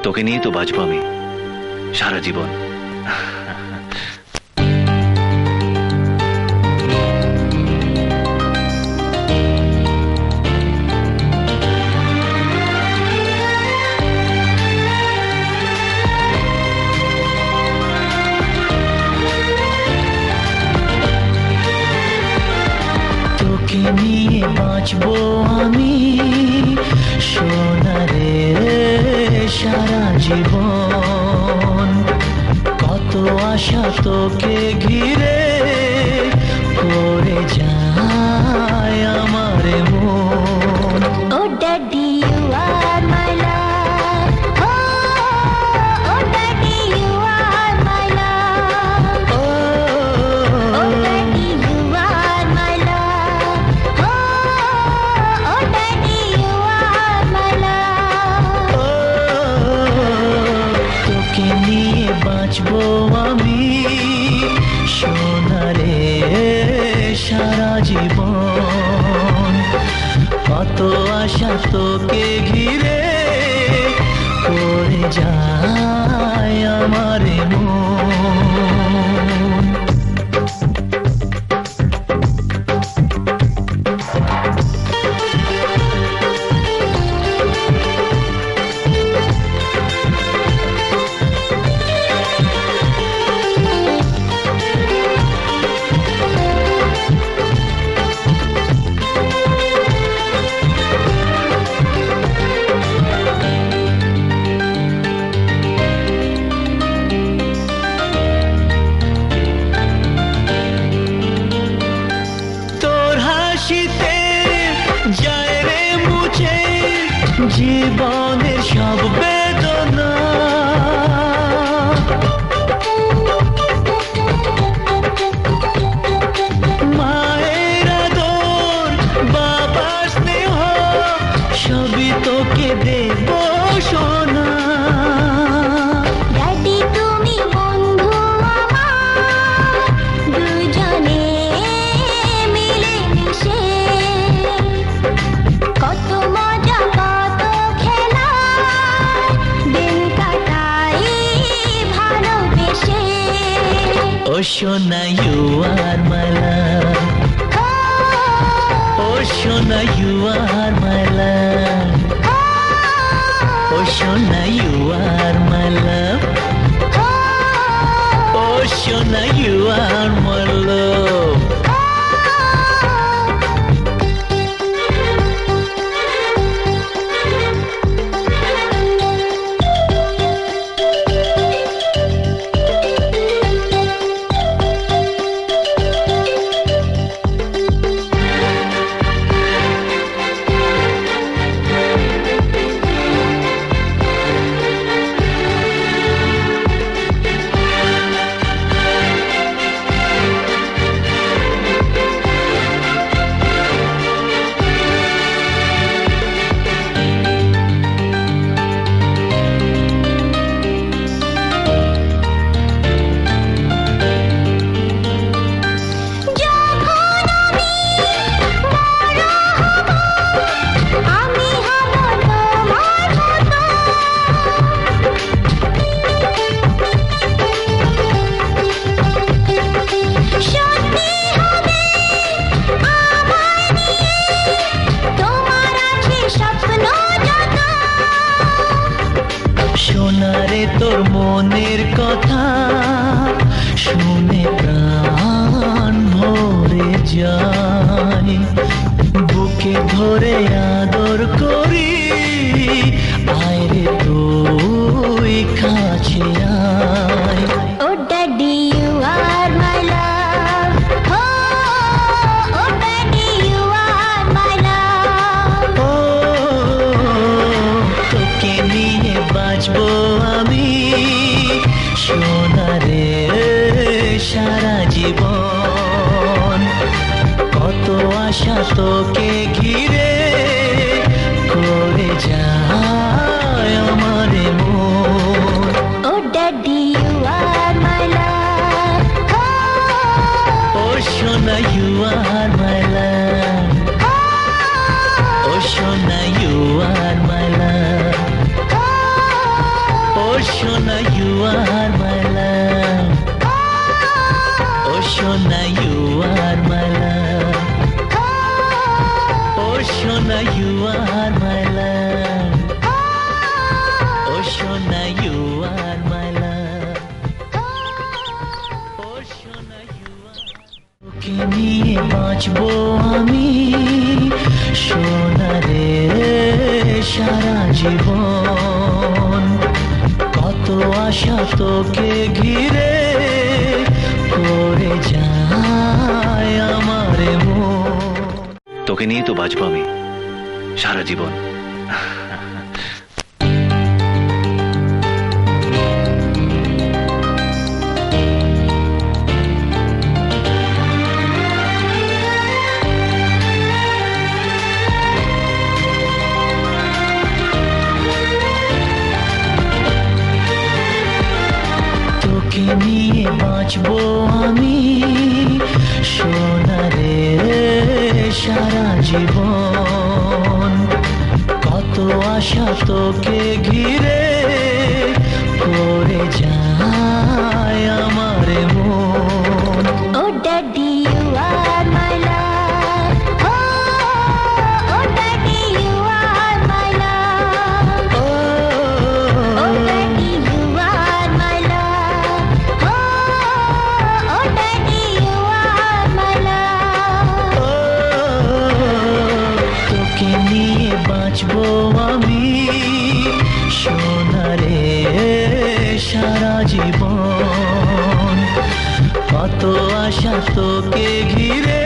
তোকে নিয়ে তো বাঁচবো আমি সারা জীবন। তোকে নিয়ে বাঁচবো আমি সোনারে সারা জীবন। কত আশা তোকে ঘিরে করে যায় আমার মন। Oh daddy you are my love, oh daddy you are my love, oh daddy you are my love, oh daddy you are my love. তোকে নিয়ে বাঁচবো আমি সোনারে সারা জীবন। কত আশা তোকে ঘিরে করে যায় আমার মন। যায় রে মুছে জীবনের সব বেদনা। মায়ের আদর বাবার স্নেহ সবই তোকে দেব সোনা। ড্যাডি তুমি বন্ধু আমার, দুজনে মিলে মিশে কত মজা কত খেলা দিন কাটাই ভালোবেসে। ও সোনা ইউ আর মাই লাভ, ও সোনা ইউ আর মাই লাভ, ও সোনা ইউ আর মাই লাভ, ও সোনা ইউ আর মাই লাভ। সোনারে তোর মনের কথা শুনে প্রাণ ভরে যায়, বুকে ধরে আদর করি আয় রে তুই কাছে আয়। Oh daddy you are my love, oh daddy you are my love. তোকে নিয়ে বাঁচবো আমি সোনারে সারা জীবন। কত আশা তোকে ঘিরে করে যায় আমার মন। Oh daddy you are my love, ও সোনা ইউ আর মাই লাভ, ও সোনা ইউ আর মাই লাভ, সোনা you are my love, ও সোনা you are my love, ও সোনা you are my love, ও সোনা you are my love, ও সোনা you are। তোকে নিয়ে বাঁচবো আমি সোনা রে সারা জীবন, কত আশা তোকে ঘিরে করে যায় আমার মন। তোকে নিয়ে তো বাঁচবো আমি সারা জীবন। তোকে নিয়ে বাঁচবো আমি সোনা রে সারা জীবন, কত আশা তোকে ঘিরে করে যায় আমার মন। Oh daddy you are my love, oh daddy you are my love, oh daddy you are my love, oh daddy you are my love। তোকে নিয়ে বাঁচবো আমি সোনা রে সারা জীবন, কত আশা তোকে ঘিরে